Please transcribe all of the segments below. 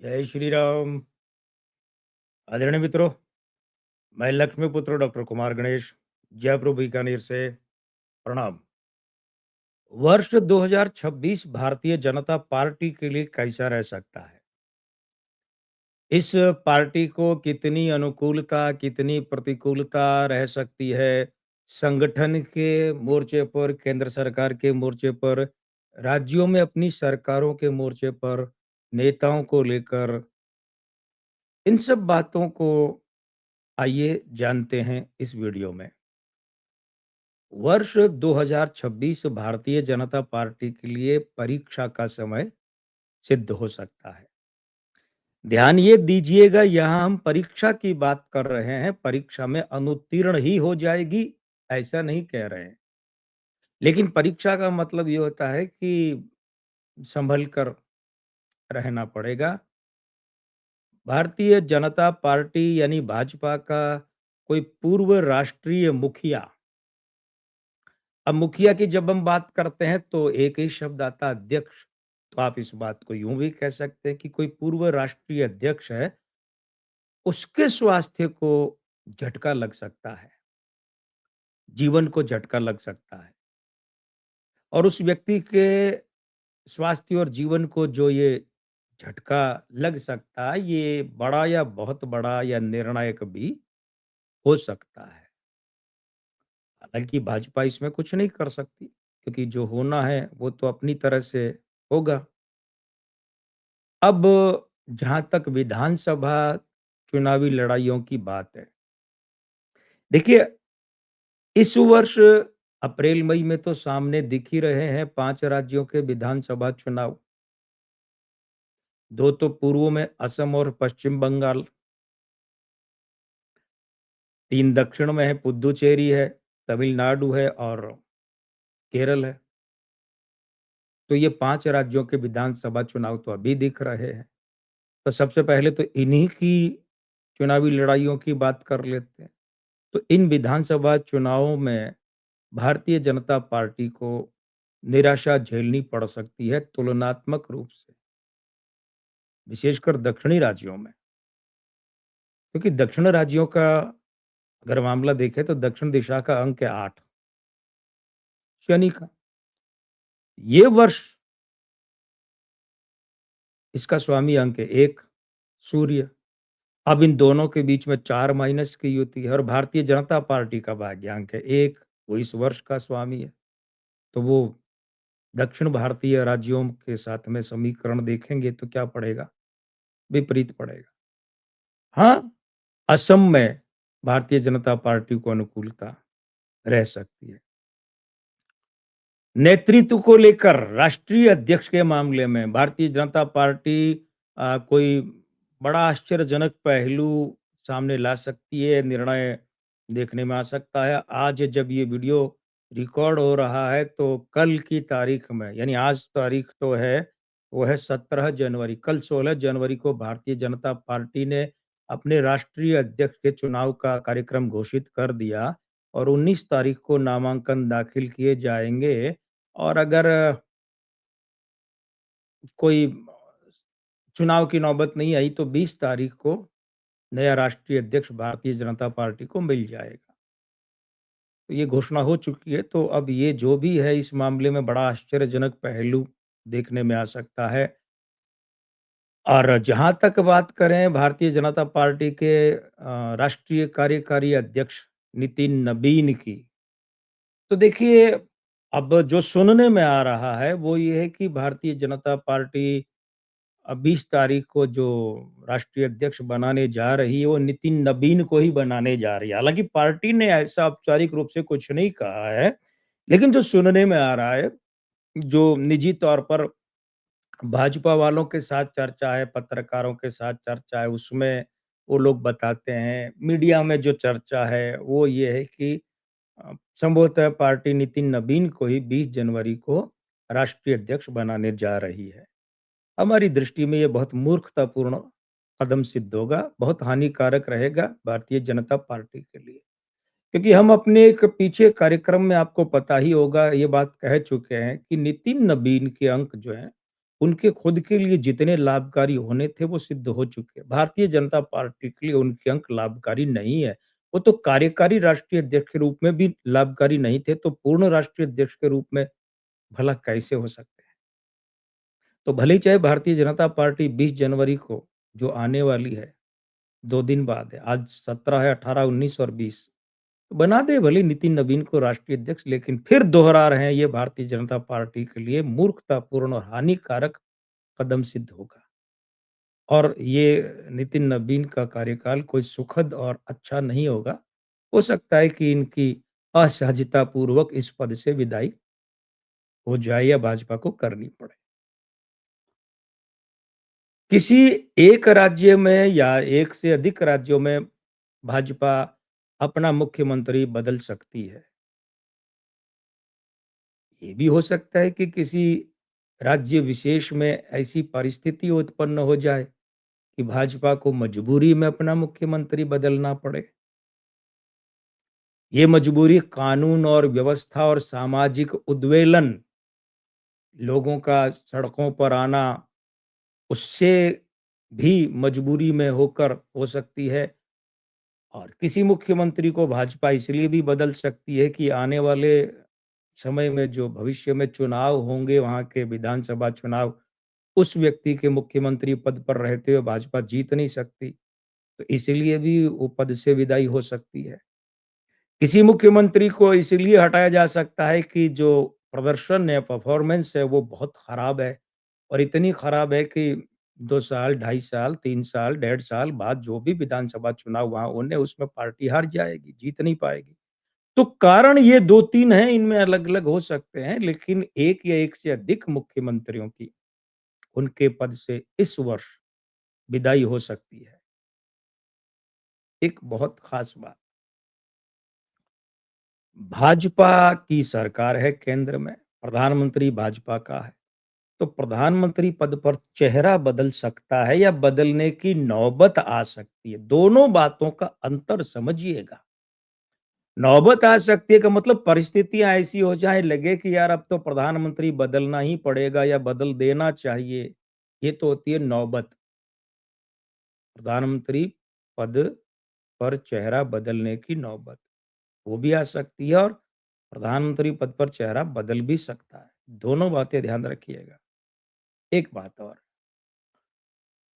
जय श्री राम। आदरणीय मित्रों, मैं लक्ष्मीपुत्र डॉक्टर कुमार गणेश, जयपुर बीकानेर से प्रणाम। वर्ष 2026 भारतीय जनता पार्टी के लिए कैसा रह सकता है? इस पार्टी को कितनी अनुकूलता, कितनी प्रतिकूलता रह सकती है? संगठन के मोर्चे पर, केंद्र सरकार के मोर्चे पर, राज्यों में अपनी सरकारों के मोर्चे पर, नेताओं को लेकर, इन सब बातों को आइए जानते हैं इस वीडियो में। वर्ष 2026 भारतीय जनता पार्टी के लिए परीक्षा का समय सिद्ध हो सकता है। ध्यान ये दीजिएगा, यहाँ हम परीक्षा की बात कर रहे हैं, परीक्षा में अनुत्तीर्ण ही हो जाएगी ऐसा नहीं कह रहे हैं। लेकिन परीक्षा का मतलब ये होता है कि संभल कर रहना पड़ेगा। भारतीय जनता पार्टी यानी भाजपा का कोई पूर्व राष्ट्रीय मुखिया, अब मुखिया की जब हम बात करते हैं तो एक ही शब्द आता है, अध्यक्ष। तो आप इस बात को यूं भी कह सकते हैं कि कोई पूर्व राष्ट्रीय अध्यक्ष है, उसके स्वास्थ्य को झटका लग सकता है, जीवन को झटका लग सकता है। और उस व्यक्ति के स्वास्थ्य और जीवन को जो ये झटका लग सकता है, ये बड़ा या बहुत बड़ा या निर्णायक भी हो सकता है। हालांकि भाजपा इसमें कुछ नहीं कर सकती, क्योंकि जो होना है वो तो अपनी तरह से होगा। अब जहाँ तक विधानसभा चुनावी लड़ाइयों की बात है, देखिए, इस वर्ष अप्रैल मई में तो सामने दिख ही रहे हैं 5 राज्यों के विधानसभा चुनाव। 2 तो पूर्व में असम और पश्चिम बंगाल, 3 दक्षिण में है, पुद्दुचेरी है, तमिलनाडु है और केरल है। तो ये 5 राज्यों के विधानसभा चुनाव तो अभी दिख रहे हैं। तो सबसे पहले तो इन्हीं की चुनावी लड़ाइयों की बात कर लेते हैं। तो इन विधानसभा चुनावों में भारतीय जनता पार्टी को निराशा झेलनी पड़ सकती है तुलनात्मक रूप से, विशेषकर दक्षिणी राज्यों में। क्योंकि दक्षिण राज्यों का अगर मामला देखें तो दक्षिण दिशा का अंक है 8, शनि का। ये वर्ष इसका स्वामी अंक है 1, सूर्य। अब इन दोनों के बीच में 4 माइनस की युति है और भारतीय जनता पार्टी का भाग्यांक है 1, वो इस वर्ष का स्वामी है। तो वो दक्षिण भारतीय राज्यों के साथ में समीकरण देखेंगे तो क्या पड़ेगा? विपरीत पड़ेगा। हाँ, असम में भारतीय जनता पार्टी को अनुकूलता रह सकती है। नेतृत्व को लेकर राष्ट्रीय अध्यक्ष के मामले में भारतीय जनता पार्टी कोई बड़ा आश्चर्यजनक पहलू सामने ला सकती है, निर्णय देखने में आ सकता है। आज जब ये वीडियो रिकॉर्ड हो रहा है तो कल की तारीख में, यानी आज तारीख तो है, वो है 17 जनवरी। कल 16 जनवरी को भारतीय जनता पार्टी ने अपने राष्ट्रीय अध्यक्ष के चुनाव का कार्यक्रम घोषित कर दिया और 19 तारीख को नामांकन दाखिल किए जाएंगे। और अगर कोई चुनाव की नौबत नहीं आई तो 20 तारीख को नया राष्ट्रीय अध्यक्ष भारतीय जनता पार्टी को मिल जाएगा। तो ये घोषणा हो चुकी है। तो अब ये जो भी है इस मामले में बड़ा आश्चर्यजनक पहलू देखने में आ सकता है। और जहाँ तक बात करें भारतीय जनता पार्टी के राष्ट्रीय कार्यकारी अध्यक्ष नितिन नबीन की, तो देखिए, अब जो सुनने में आ रहा है वो ये है कि भारतीय जनता पार्टी 20 तारीख को जो राष्ट्रीय अध्यक्ष बनाने जा रही है वो नितिन नबीन को ही बनाने जा रही है। हालांकि पार्टी ने ऐसा औपचारिक रूप से कुछ नहीं कहा है, लेकिन जो सुनने में आ रहा है, जो निजी तौर पर भाजपा वालों के साथ चर्चा है, पत्रकारों के साथ चर्चा है, उसमें वो लोग बताते हैं, मीडिया में जो चर्चा है वो ये है कि संभवतः पार्टी नितिन नबीन को ही 20 जनवरी को राष्ट्रीय अध्यक्ष बनाने जा रही है। हमारी दृष्टि में ये बहुत मूर्खतापूर्ण कदम सिद्ध होगा, बहुत हानिकारक रहेगा भारतीय जनता पार्टी के लिए। क्योंकि हम अपने एक पीछे कार्यक्रम में आपको पता ही होगा, ये बात कह चुके हैं कि नितिन नबीन के अंक जो हैं उनके खुद के लिए जितने लाभकारी होने थे वो सिद्ध हो चुके हैं। भारतीय जनता पार्टी के लिए उनके अंक लाभकारी नहीं है। वो तो कार्यकारी राष्ट्रीय अध्यक्ष के रूप में भी लाभकारी नहीं थे, तो पूर्ण राष्ट्रीय अध्यक्ष के रूप में भला कैसे हो सकते हैं? तो भले ही चाहे भारतीय जनता पार्टी 20 जनवरी को जो आने वाली है, 2 दिन बाद है, आज 17 है, 18, 19 और 20 बना दे भले नितिन नवीन को राष्ट्रीय अध्यक्ष, लेकिन फिर दोहरा रहे हैं ये भारतीय जनता पार्टी के लिए मूर्खतापूर्ण और हानिकारक कदम सिद्ध होगा। और ये नितिन नवीन का कार्यकाल कोई सुखद और अच्छा नहीं होगा। हो सकता है कि इनकी असहजता पूर्वक इस पद से विदाई हो जाए या भाजपा को करनी पड़े। किसी एक राज्य में या एक से अधिक राज्यों में भाजपा अपना मुख्यमंत्री बदल सकती है। ये भी हो सकता है कि किसी राज्य विशेष में ऐसी परिस्थिति उत्पन्न हो जाए कि भाजपा को मजबूरी में अपना मुख्यमंत्री बदलना पड़े। ये मजबूरी कानून और व्यवस्था और सामाजिक उद्वेलन, लोगों का सड़कों पर आना, उससे भी मजबूरी में होकर हो सकती है। और किसी मुख्यमंत्री को भाजपा इसलिए भी बदल सकती है कि आने वाले समय में जो भविष्य में चुनाव होंगे, वहाँ के विधानसभा चुनाव, उस व्यक्ति के मुख्यमंत्री पद पर रहते हुए भाजपा जीत नहीं सकती, तो इसीलिए भी वो पद से विदाई हो सकती है। किसी मुख्यमंत्री को इसीलिए हटाया जा सकता है कि जो प्रदर्शन है, परफॉर्मेंस है, वो बहुत खराब है और इतनी खराब है कि 2 साल, 2.5 साल, 3 साल, 1.5 साल बाद जो भी विधानसभा चुनाव वहाँ होने, उसमें पार्टी हार जाएगी, जीत नहीं पाएगी। तो कारण ये 2-3 हैं, इनमें अलग-अलग हो सकते हैं, लेकिन एक या एक से अधिक मुख्यमंत्रियों की उनके पद से इस वर्ष विदाई हो सकती है। एक बहुत खास बात, भाजपा की सरकार है केंद्र में, प्रधानमंत्री भाजपा का है, तो प्रधानमंत्री पद पर चेहरा बदल सकता है या बदलने की नौबत आ सकती है। दोनों बातों का अंतर समझिएगा। नौबत आ सकती है का मतलब परिस्थितियां ऐसी हो जाए, लगे कि यार अब तो प्रधानमंत्री बदलना ही पड़ेगा या बदल देना चाहिए। ये तो होती है नौबत। प्रधानमंत्री पद पर चेहरा बदलने की नौबत, वो भी आ सकती है और प्रधानमंत्री पद पर चेहरा बदल भी सकता है। दोनों बातें ध्यान रखिएगा। एक बात और,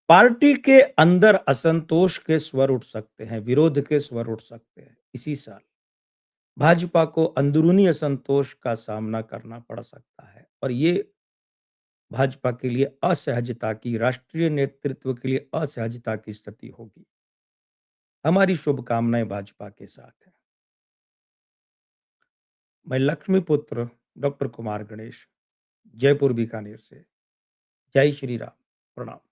पार्टी के अंदर असंतोष के स्वर उठ सकते हैं, विरोध के स्वर उठ सकते हैं। इसी साल भाजपा को अंदरूनी असंतोष का सामना करना पड़ सकता है और ये भाजपा के लिए असहजता की, राष्ट्रीय नेतृत्व के लिए असहजता की स्थिति होगी। हमारी शुभकामनाएं भाजपा के साथ है। मैं लक्ष्मी पुत्र डॉक्टर कुमार गणेश, जयपुर बीकानेर से। जय श्री राम। प्रणाम।